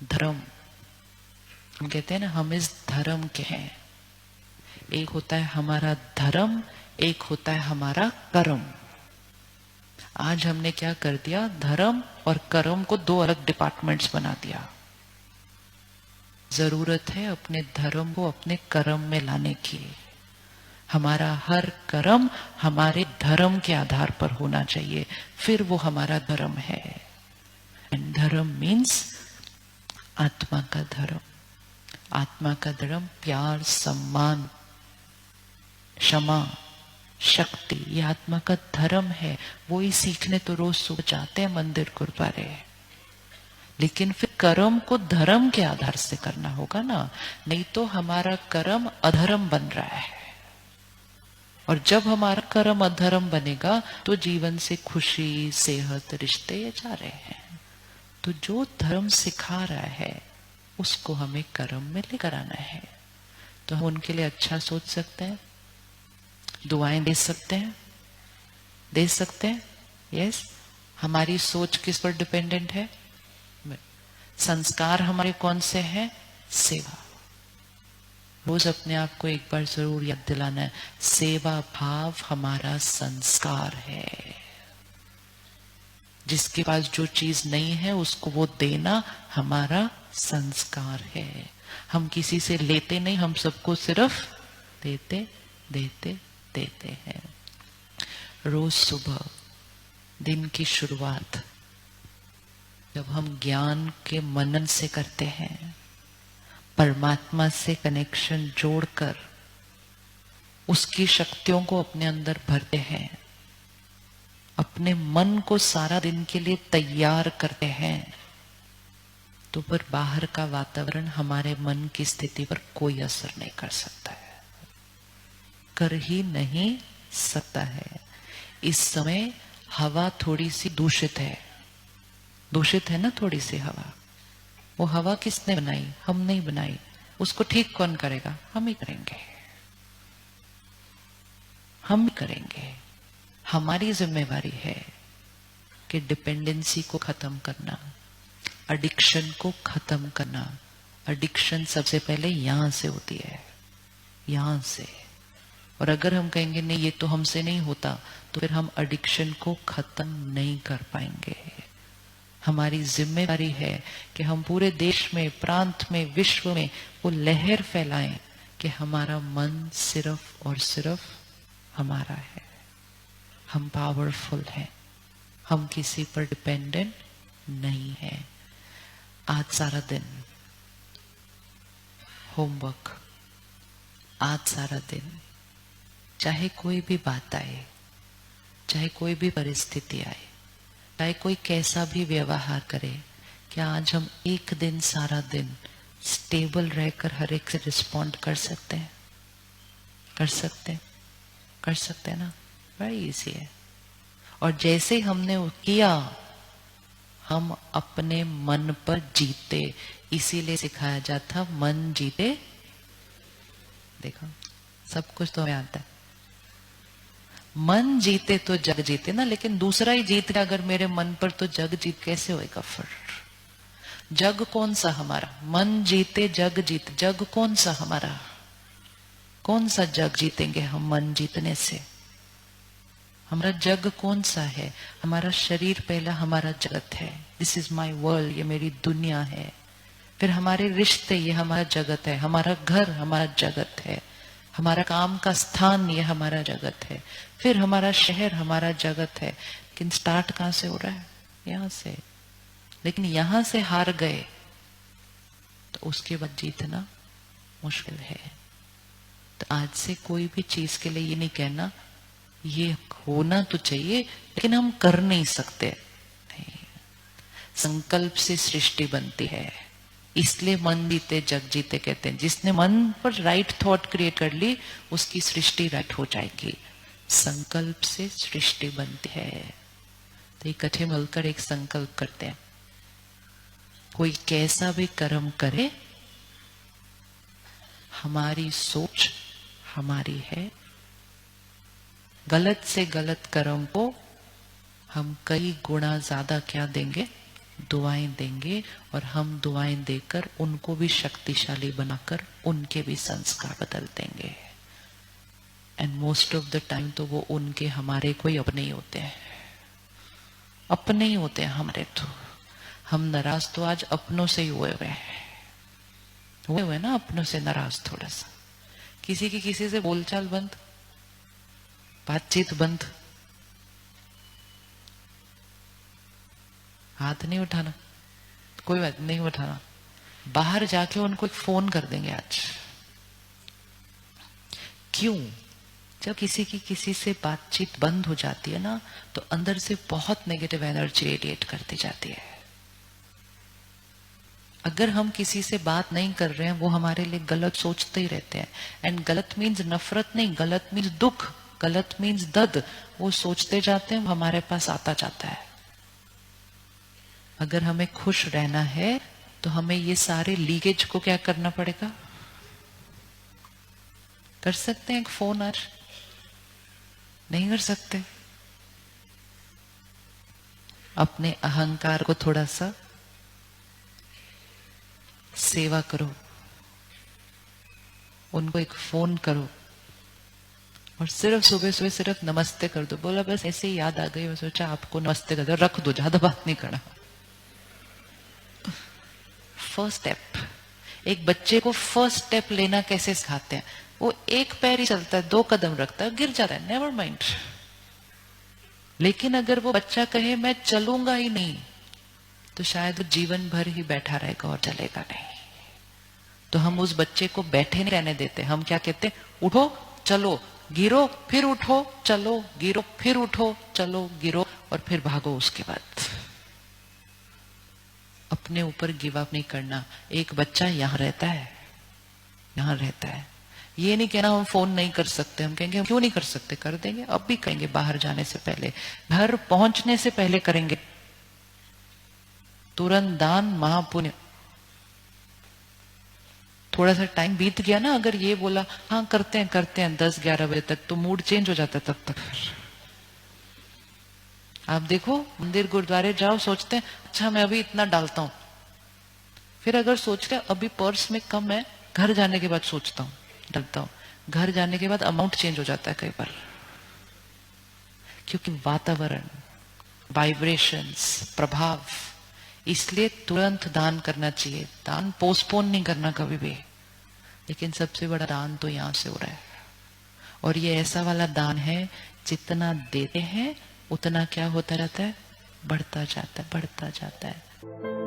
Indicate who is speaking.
Speaker 1: धर्म, हम कहते हैं ना हम इस धर्म के हैं। एक होता है हमारा धर्म, एक होता है हमारा कर्म। आज हमने क्या कर दिया, धर्म और कर्म को दो अलग डिपार्टमेंट्स बना दिया। जरूरत है अपने धर्म को अपने कर्म में लाने की। हमारा हर कर्म हमारे धर्म के आधार पर होना चाहिए, फिर वो हमारा धर्म है। एंड धर्म मीन्स आत्मा का धर्म। आत्मा का धर्म प्यार, सम्मान, क्षमा, शक्ति, ये आत्मा का धर्म है। वो ही सीखने तो रोज सुबह जाते हैं मंदिर गुरुद्वारे, लेकिन फिर कर्म को धर्म के आधार से करना होगा ना, नहीं तो हमारा कर्म अधर्म बन रहा है। और जब हमारा कर्म अधर्म बनेगा तो जीवन से खुशी, सेहत, रिश्ते ये जा रहे हैं। तो जो धर्म सिखा रहा है उसको हमें कर्म में लेकर आना है। तो हम उनके लिए अच्छा सोच सकते हैं, दुआएं दे सकते हैं, दे सकते हैं। यस, हमारी सोच किस पर डिपेंडेंट है? संस्कार हमारे कौन से हैं? सेवा। रोज अपने आप को एक बार जरूर याद दिलाना है, सेवा भाव हमारा संस्कार है। जिसके पास जो चीज नहीं है उसको वो देना हमारा संस्कार है। हम किसी से लेते नहीं, हम सबको सिर्फ देते देते देते हैं। रोज सुबह दिन की शुरुआत जब हम ज्ञान के मनन से करते हैं, परमात्मा से कनेक्शन जोड़कर उसकी शक्तियों को अपने अंदर भरते हैं, अपने मन को सारा दिन के लिए तैयार करते हैं, तो फिर बाहर का वातावरण हमारे मन की स्थिति पर कोई असर नहीं कर सकता है, कर ही नहीं सकता है। इस समय हवा थोड़ी सी दूषित है, दूषित है ना थोड़ी सी हवा। वो हवा किसने बनाई? हम नहीं बनाई। उसको ठीक कौन करेगा? हम ही करेंगे, हम ही करेंगे। हमारी जिम्मेवारी है कि डिपेंडेंसी को खत्म करना, एडिक्शन को खत्म करना। एडिक्शन सबसे पहले यहां से होती है, यहां से। और अगर हम कहेंगे नहीं ये तो हमसे नहीं होता, तो फिर हम एडिक्शन को खत्म नहीं कर पाएंगे। हमारी जिम्मेवारी है कि हम पूरे देश में, प्रांत में, विश्व में वो लहर फैलाएं कि हमारा मन सिर्फ और सिर्फ हमारा है। हम पावरफुल हैं, हम किसी पर डिपेंडेंट नहीं है। आज सारा दिन होमवर्क, आज सारा दिन चाहे कोई भी बात आए, चाहे कोई भी परिस्थिति आए, चाहे कोई कैसा भी व्यवहार करे, क्या आज हम एक दिन सारा दिन स्टेबल रहकर हर एक से रिस्पॉन्ड कर सकते हैं? कर सकते हैं, कर सकते हैं ना? बड़ी इजी है। और जैसे हमने किया, हम अपने मन पर जीते। इसीलिए सिखाया जाता मन जीते। देखो सब कुछ तो हमें आता है। मन जीते तो जग जीते ना, लेकिन दूसरा ही जीत गया अगर मेरे मन पर, तो जग जीत कैसे होएगा? फिर जग कौन सा हमारा? मन जीते जग जीत, जग कौन सा हमारा? कौन सा जग जीतेंगे हम मन जीतने से? हमारा जग कौन सा है? हमारा शरीर पहला हमारा जगत है। दिस इज माई वर्ल्ड, ये मेरी दुनिया है। फिर हमारे रिश्ते, ये हमारा जगत है। हमारा घर हमारा जगत है। हमारा काम का स्थान, ये हमारा जगत है। फिर हमारा शहर हमारा जगत है। लेकिन स्टार्ट कहां से हो रहा है? यहां से। लेकिन यहां से हार गए तो उसके बाद जीतना मुश्किल है। तो आज से कोई भी चीज के लिए ये नहीं कहना ये होना तो चाहिए लेकिन हम कर नहीं सकते। नहीं। संकल्प से सृष्टि बनती है, इसलिए मन जीते जग जीते कहते हैं। जिसने मन पर राइट थॉट क्रिएट कर ली, उसकी सृष्टि राइट हो जाएगी। संकल्प से सृष्टि बनती है। तो इकट्ठे मिलकर एक संकल्प करते हैं, कोई कैसा भी कर्म करे, हमारी सोच हमारी है। गलत से गलत कर्म को हम कई गुना ज्यादा क्या देंगे? दुआएं देंगे और हम दुआएं देकर उनको भी शक्तिशाली बनाकर उनके भी संस्कार बदल देंगे। And most of the time तो वो उनके हमारे कोई अपने ही होते हैं, अपने ही होते हैं हमारे। तो हम नाराज तो आज अपनों से ही हुए हुए ना, अपनों से नाराज थोड़ा सा। किसी की किसी से बोलचाल बंद, बातचीत बंद, हाथ नहीं उठाना, कोई बात नहीं उठाना, बाहर जाके उनको फोन कर देंगे आज। क्यों? जब किसी की किसी से बातचीत बंद हो जाती है ना, तो अंदर से बहुत नेगेटिव एनर्जी रेडिएट करती जाती है। अगर हम किसी से बात नहीं कर रहे हैं, वो हमारे लिए गलत सोचते ही रहते हैं। एंड गलत मीन्स नफरत नहीं, गलत मीन्स दुख, गलत मीन्स दर्द। वो सोचते जाते हैं, हमारे पास आता जाता है। अगर हमें खुश रहना है तो हमें ये सारे लीकेज को क्या करना पड़ेगा? कर सकते हैं एक फोन आज? नहीं कर सकते। अपने अहंकार को थोड़ा सा सेवा करो, उनको एक फोन करो और सिर्फ सुबह सुबह सिर्फ नमस्ते कर दो। बोला बस ऐसे ही याद आ गई, मैं सोचा आपको नमस्ते कर दो, रख दो, ज्यादा बात नहीं करना। फर्स्ट स्टेप, एक बच्चे को फर्स्ट स्टेप लेना कैसे सिखाते हैं? वो एक पैर ही चलता है, 2 कदम रखता है, गिर जाता है, नेवर माइंड। लेकिन अगर वो बच्चा कहे मैं चलूंगा ही नहीं, तो शायद वो जीवन भर ही बैठा रहेगा और चलेगा नहीं। तो हम उस बच्चे को बैठे नहीं रहने देते। हम क्या कहते हैं? उठो चलो गिरो फिर उठो, चलो गिरो फिर उठो, चलो गिरो और फिर भागो। उसके बाद अपने ऊपर गिव अप नहीं करना। एक बच्चा यहां रहता है, यहां रहता है। ये नहीं कहना हम फोन नहीं कर सकते। हम कहेंगे क्यों नहीं कर सकते? कर देंगे, अब भी कहेंगे। बाहर जाने से पहले, घर पहुंचने से पहले करेंगे। तुरंत दान महापुण्य। थोड़ा सा टाइम बीत गया ना, अगर ये बोला हाँ करते हैं 10-11 बजे तक, तो मूड चेंज हो जाता है तब तक। आप देखो, मंदिर गुरुद्वारे जाओ, सोचते हैं अच्छा मैं अभी इतना डालता हूं, फिर अगर सोच रहे अभी पर्स में कम है, घर जाने के बाद सोचता हूं डालता हूं, घर जाने के बाद अमाउंट चेंज हो जाता है कई बार। क्योंकि वातावरण, वाइब्रेशंस, प्रभाव, इसलिए तुरंत दान करना चाहिए। दान पोस्टपोन नहीं करना कभी भी। लेकिन सबसे बड़ा दान तो यहां से हो रहा है, और ये ऐसा वाला दान है जितना देते हैं उतना क्या होता रहता है? बढ़ता जाता है, बढ़ता जाता है।